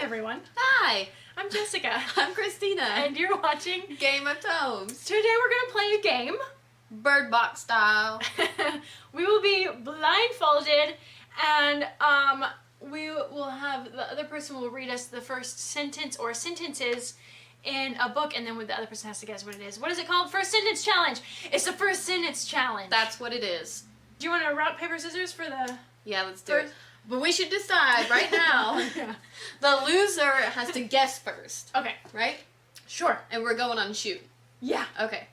everyone. Hi, I'm Jessica. I'm Christeena. And you're watching Game of Tomes. Today we're going to play a game. Bird box style. We will be blindfolded and we will have, the other person will read us the first sentence or sentences in a book, and then the other person has to guess what it is. What is it called? First sentence challenge. It's the first sentence challenge. That's what it is. Do you want to rock, paper, scissors for the... Yeah, let's do it. But we should decide right now. Yeah. The loser has to guess first. Okay. Right? Sure. And we're going on shoot. Yeah. Okay.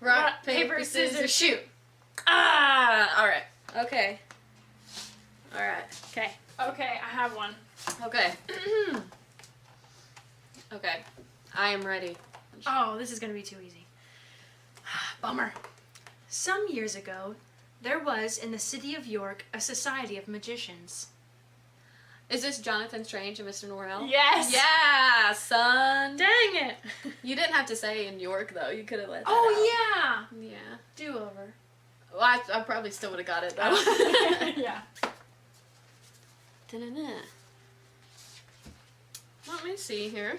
Rock, paper, scissors, shoot. Ah! Alright. Okay. Alright. Okay. Okay, I have one. Okay. Okay. I am ready. Oh, this is going to be too easy. Bummer. Some years ago, there was in the city of York a society of magicians. Is this Jonathan Strange and Mr. Norrell? Yes! Yeah, son! Dang it! You didn't have to say in York, though. You could have let that Oh, out. yeah! Yeah. Do-over. Well, I probably still would have got it, though. Yeah. Da-na-na. Let me see here.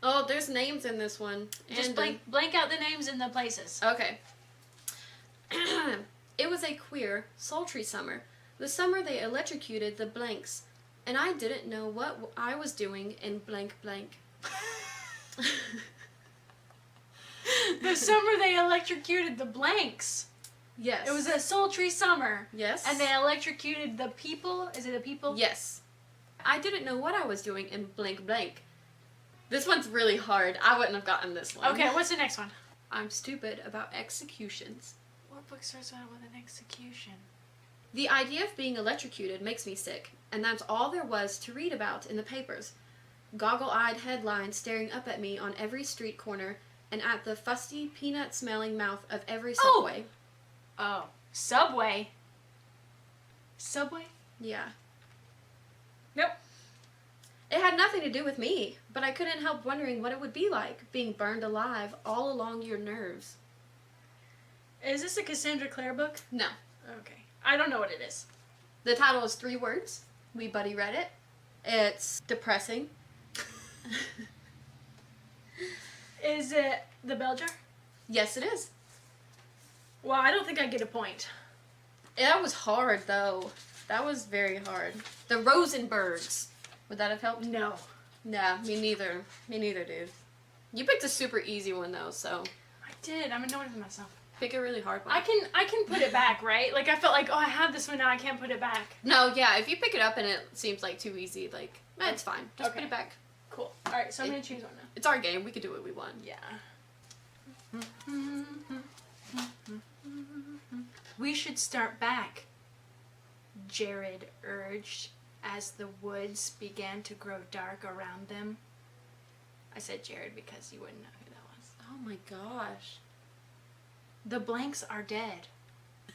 Oh, there's names in this one. Just blank out the names and the places. Okay. It was a queer, sultry summer. The summer they electrocuted the blanks, and I didn't know what I was doing in blank blank. The summer they electrocuted the blanks. Yes. It was a sultry summer. Yes. And they electrocuted the people. Is it the people? Yes. I didn't know what I was doing in blank blank. This one's really hard. I wouldn't have gotten this one. Okay, what's the next one? I'm stupid about executions. What book starts out with an execution? The idea of being electrocuted makes me sick, and that's all there was to read about in the papers. Goggle-eyed headlines staring up at me on every street corner and at the fusty, peanut-smelling mouth of every subway. Oh. Subway? Subway? Yeah. Nope. It had nothing to do with me, but I couldn't help wondering what it would be like, being burned alive all along your nerves. Is this a Cassandra Clare book? No. Okay. I don't know what it is. The title is 3 words. We buddy read it. It's depressing. Is it The Bell Jar? Yes, it is. Well, I don't think I get a point. That was hard, though. That was very hard. The Rosenbergs. Would that have helped? No. Nah, me neither. Me neither, dude. You picked a super easy one, though, so I did. I'm annoyed with myself. pick a really hard one. I can put it back, right? Like, I felt like, oh, I have this one now, I can't put it back. No, yeah, if you pick it up and it seems like too easy, like, it's fine. Just Okay. put it back. Cool. Alright, so I'm going to choose one now. It's our game. We can do what we want. Yeah. We should start back, Jared urged as the woods began to grow dark around them. I said Jared because you wouldn't know who that was. Oh my gosh. The blanks are dead.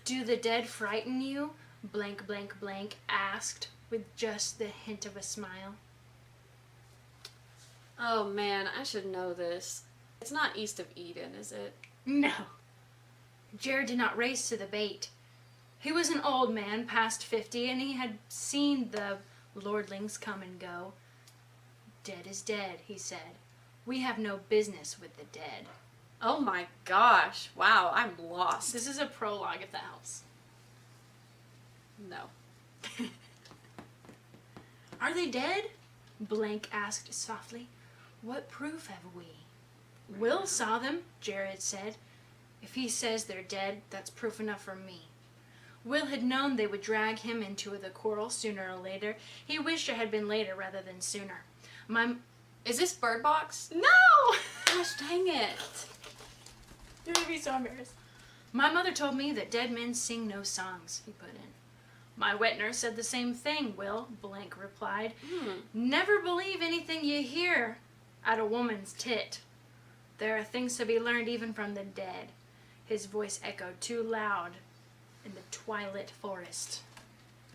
Do the dead frighten you? Blank, blank, blank asked with just the hint of a smile. Oh man, I should know this. It's not East of Eden, is it? No. Jared did not race to the bait. He was an old man, past 50, and he had seen the lordlings come and go. Dead is dead, he said. We have no business with the dead. Oh my gosh. Wow, I'm lost. This is a prologue, if that helps. No. Are they dead? Blank asked softly. What proof have we? Will saw them, Jared said. If he says they're dead, that's proof enough for me. Will had known they would drag him into the quarrel sooner or later. He wished it had been later rather than sooner. Is this Bird Box? No! Gosh dang it. You're gonna be so embarrassed. My mother told me that dead men sing no songs, he put in. My wet nurse said the same thing, Will, Blank replied. Never believe anything you hear at a woman's tit. There are things to be learned even from the dead. His voice echoed too loud in the twilit forest.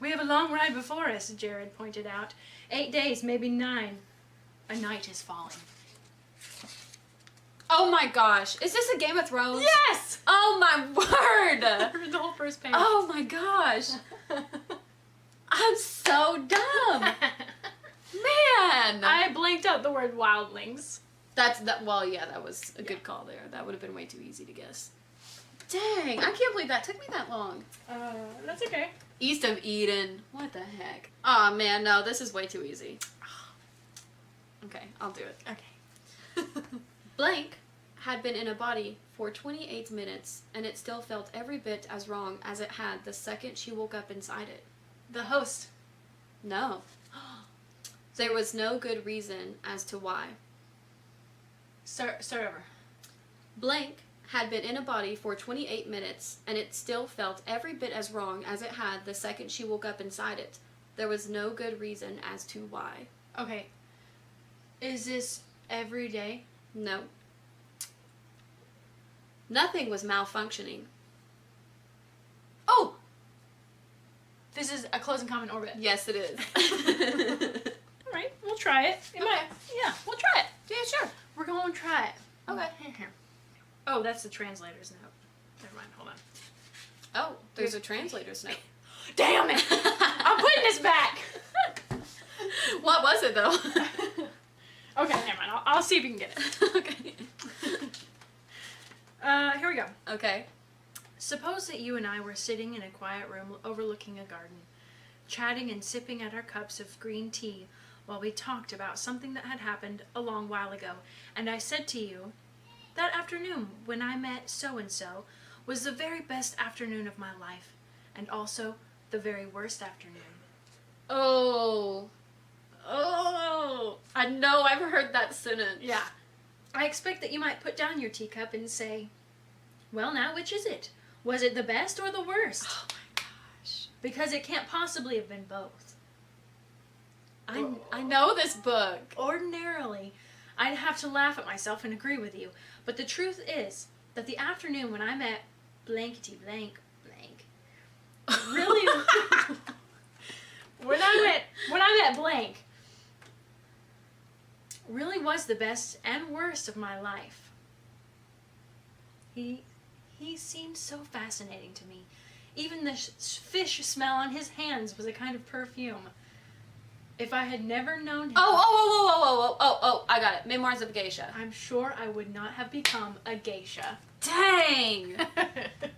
We have a long ride before us, Jared pointed out. 8 days, maybe 9. A night is falling. Oh my gosh. Is this a Game of Thrones? Yes! Oh my word! The whole first page. Oh my gosh. I'm so dumb. Man! I blanked out the word wildlings. Well, yeah, that was a good call there. That would have been way too easy to guess. Dang, I can't believe that took me that long. That's okay. East of Eden. What the heck? Aw, man, no, this is way too easy. Okay, I'll do it. Okay. Blank had been in a body for 28 minutes, and it still felt every bit as wrong as it had the second she woke up inside it. The host. No. There was no good reason as to why. Start over. Blank had been in a body for 28 minutes, and it still felt every bit as wrong as it had the second she woke up inside it. There was no good reason as to why. Okay. Is this every day? No. Nothing was malfunctioning. Oh! This is a close and common orbit. Yes, it is. Alright, we'll try it. Okay. Yeah, we'll try it. Yeah, sure. We're going to try it. Okay. Here. Oh, that's the translator's note. Never mind, hold on. Oh, there's a translator's note. Damn it! I'm putting this back! What was it, though? Okay, never mind. I'll see if you can get it. Okay. Here we go. Okay. Suppose that you and I were sitting in a quiet room overlooking a garden, chatting and sipping at our cups of green tea while we talked about something that had happened a long while ago, and I said to you, that afternoon when I met so-and-so was the very best afternoon of my life, and also the very worst afternoon. Oh. Oh. I know I've heard that sentence. Yeah. I expect that you might put down your teacup and say, well, now, which is it? Was it the best or the worst? Oh my gosh. Because it can't possibly have been both. I know this book. Ordinarily, I'd have to laugh at myself and agree with you, but the truth is that the afternoon when I met blankety blank really when I met blank really was the best and worst of my life. He seemed so fascinating to me. Even the fish smell on his hands was a kind of perfume. If I had never known him... Oh, I got it. Memoirs of a Geisha. I'm sure I would not have become a geisha. Dang!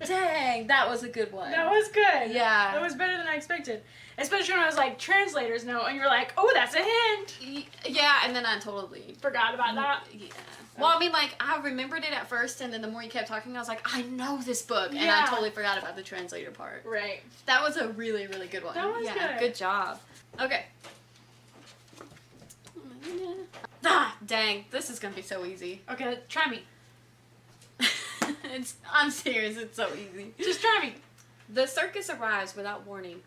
Dang, that was a good one. That was good. Yeah. That was better than I expected. Especially when I was like, translators know, and you're like, oh, that's a hint. Yeah, and then I totally... Forgot about that. Yeah. Well, I mean, like, I remembered it at first, and then the more you kept talking, I was like, I know this book, and I totally forgot about the translator part. Right. That was a really, really good one. That was good. Good job. Okay. Ah, dang, this is gonna be so easy. Okay, try me. I'm serious, it's so easy. Just try me. The circus arrives without warning.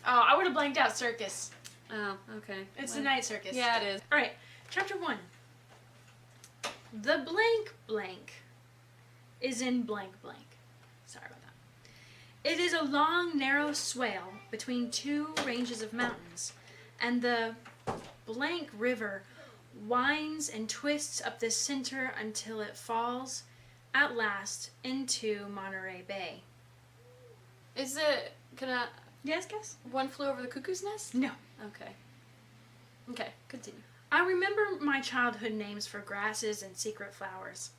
Oh, I would have blanked out circus. Oh, okay. It's the night circus. Yeah, it is. Alright, chapter 1. The blank is in blank. Sorry about that. It is a long, narrow swale between two ranges of mountains, and the blank river winds and twists up the center until it falls, at last, into Monterey Bay. Is it, Yes, guess? One Flew Over the Cuckoo's Nest? No. Okay. Okay, continue. I remember my childhood names for grasses and secret flowers.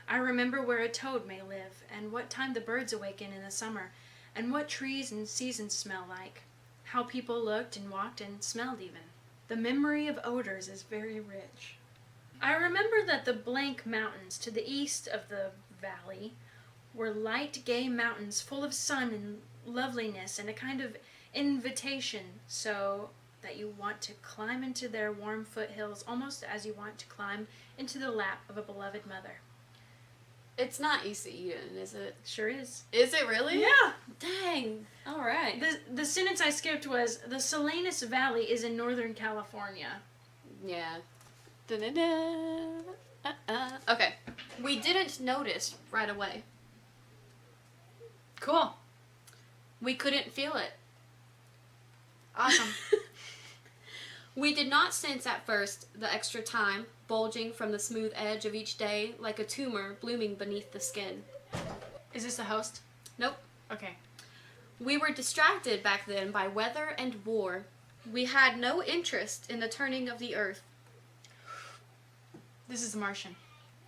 I remember where a toad may live, and what time the birds awaken in the summer, and what trees and seasons smell like, how people looked and walked and smelled even. The memory of odors is very rich. I remember that the blank mountains to the east of the valley were light, gay mountains full of sun and loveliness and a kind of invitation, so that you want to climb into their warm foothills almost as you want to climb into the lap of a beloved mother. It's not East of Eden, is it? Sure is. Is it really? Yeah. Dang. All right. The sentence I skipped was, the Salinas Valley is in Northern California. Yeah. Okay. We didn't notice right away. Cool. We couldn't feel it. Awesome. We did not sense at first the extra time bulging from the smooth edge of each day like a tumor blooming beneath the skin. Is this the host? Nope. Okay. We were distracted back then by weather and war. We had no interest in the turning of the earth. This is The Martian.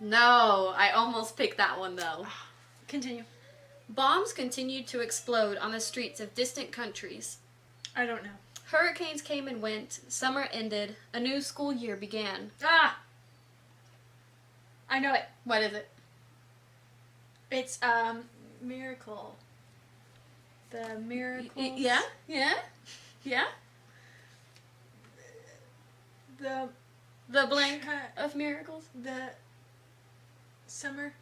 No, I almost picked that one though. Continue. Bombs continued to explode on the streets of distant countries. I don't know. Hurricanes came and went, summer ended, a new school year began. Ah! I know it. What is it? It's, Miracle. The Miracles. Yeah? The blank of miracles? The Summer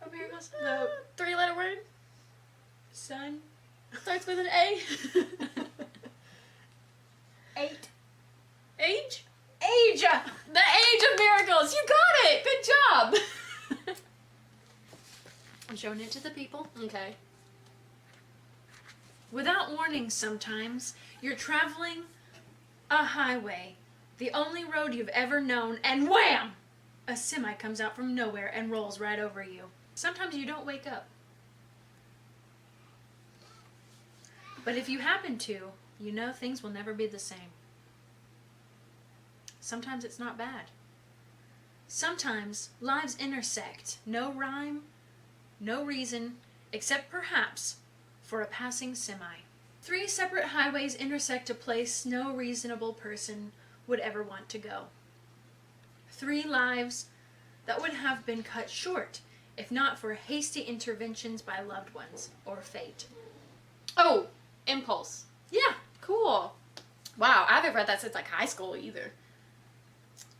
of Miracles? The 3-letter word? Sun? Starts with an A. 8. Age? Age! The age of miracles! You got it! Good job! I'm showing it to the people. Okay. Without warning sometimes, you're traveling a highway, the only road you've ever known, and wham! A semi comes out from nowhere and rolls right over you. Sometimes you don't wake up. But if you happen to, you know things will never be the same. Sometimes it's not bad. Sometimes lives intersect. No rhyme, no reason, except perhaps for a passing semi. 3 separate highways intersect a place no reasonable person would ever want to go. 3 lives that would have been cut short if not for hasty interventions by loved ones or fate. Oh, Impulse. Yeah. Cool. Wow, I haven't read that since like high school either.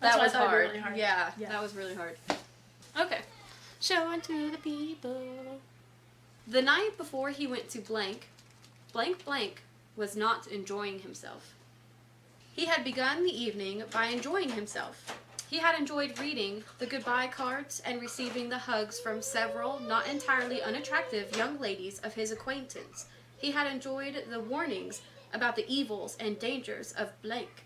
That's That why I was thought it'd be hard. really hard. Yeah, Yeah. that was really hard. Okay. Show unto the people. The night before he went to blank was not enjoying himself. He had begun the evening by enjoying himself. He had enjoyed reading the goodbye cards and receiving the hugs from several not entirely unattractive young ladies of his acquaintance. He had enjoyed the warnings about the evils and dangers of blank,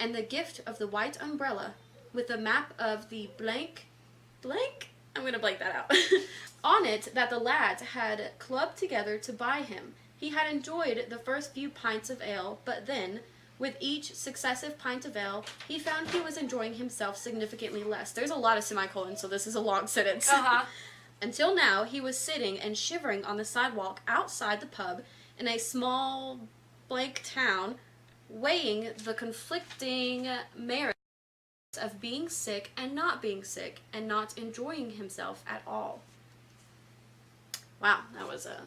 and the gift of the white umbrella with the map of the blank, I'm gonna blank that out, on it that the lads had clubbed together to buy him. He had enjoyed the first few pints of ale, but then, with each successive pint of ale, he found he was enjoying himself significantly less. There's a lot of semicolons, so this is a long sentence. Uh-huh. Until now, he was sitting and shivering on the sidewalk outside the pub in a small blank town, weighing the conflicting merits of being sick and not being sick, and not enjoying himself at all. Wow, that was a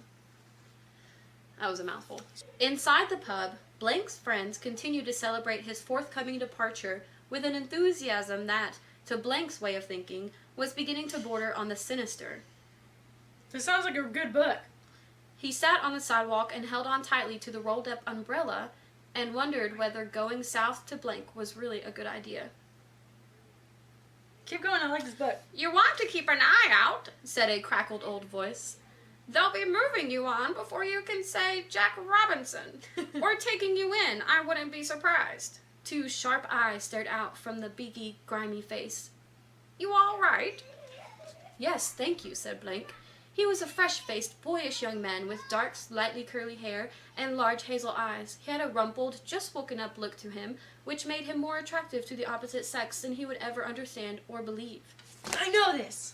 mouthful. Inside the pub, Blank's friends continued to celebrate his forthcoming departure with an enthusiasm that, to Blank's way of thinking, was beginning to border on the sinister. This sounds like a good book. He sat on the sidewalk and held on tightly to the rolled-up umbrella and wondered whether going south to blank was really a good idea. Keep going, I like this book. "You want to keep an eye out," said a crackled old voice. "They'll be moving you on before you can say Jack Robinson, or taking you in, I wouldn't be surprised." 2 sharp eyes stared out from the beaky, grimy face. "You all right?" "Yes, thank you," said Blank. He was a fresh-faced, boyish young man with dark, slightly curly hair and large hazel eyes. He had a rumpled, just-woken-up look to him, which made him more attractive to the opposite sex than he would ever understand or believe. I know this.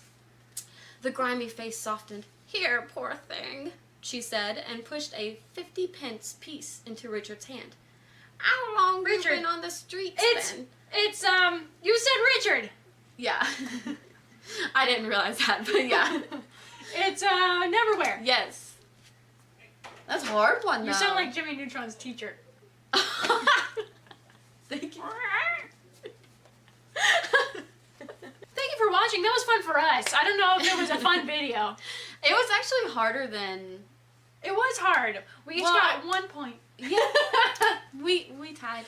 The grimy face softened. "Here, poor thing," she said, and pushed a 50-pence piece into Richard's hand. "How long Richard, you been on the streets, then?" It's, you said Richard. Yeah. I didn't realize that, but yeah. It's, Neverwhere. Yes. That's a hard one, though. You sound like Jimmy Neutron's teacher. Thank you. Thank you for watching. That was fun for us. I don't know if it was a fun video. It was actually harder than... It was hard. We each got 1 point. Yeah. we tied.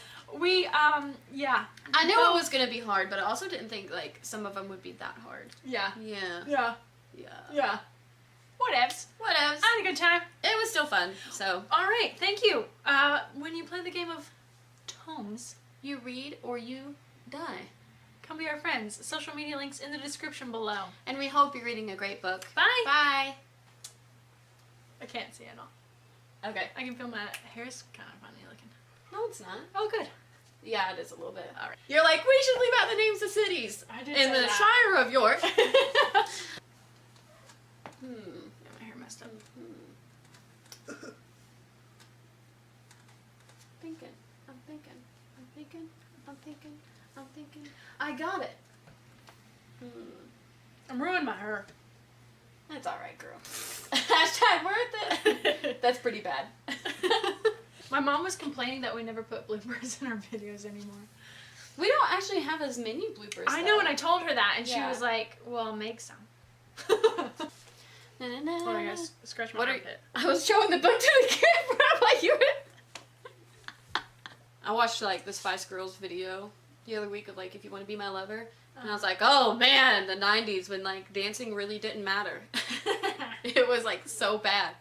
Yeah. I knew it was going to be hard, but I also didn't think, like, some of them would be that hard. Yeah. Yeah. Yeah. Yeah. Yeah. Whatevs. Whatevs. I had a good time. It was still fun, so. All right. Thank you. When you play the game of tomes, You read or you die. come be our friends. Social media links in the description below. And we hope you're reading a great book. Bye. Bye. I can't see it all. Okay. I can feel my hair's kind of funny looking. No, it's not. Oh, good. Yeah, it is a little bit. All right. You're like, we should leave out the names of cities I did in say the that. Shire of York. Got my hair messed up. I'm thinking. I got it. I'm ruining my hair. That's alright, girl. Hashtag worth it. That's pretty bad. My mom was complaining that we never put bloopers in our videos anymore. We don't actually have as many bloopers. I know, and I told her that, and she Yeah. was like, well, make some. Na, na, na, Hold on, na. guys. Scratch my What are armpit. I was showing the book to the camera like you were. I watched like the Spice Girls video the other week of like If You Want to Be My Lover, and I was like, oh man, the 90s when like dancing really didn't matter. It was like so bad.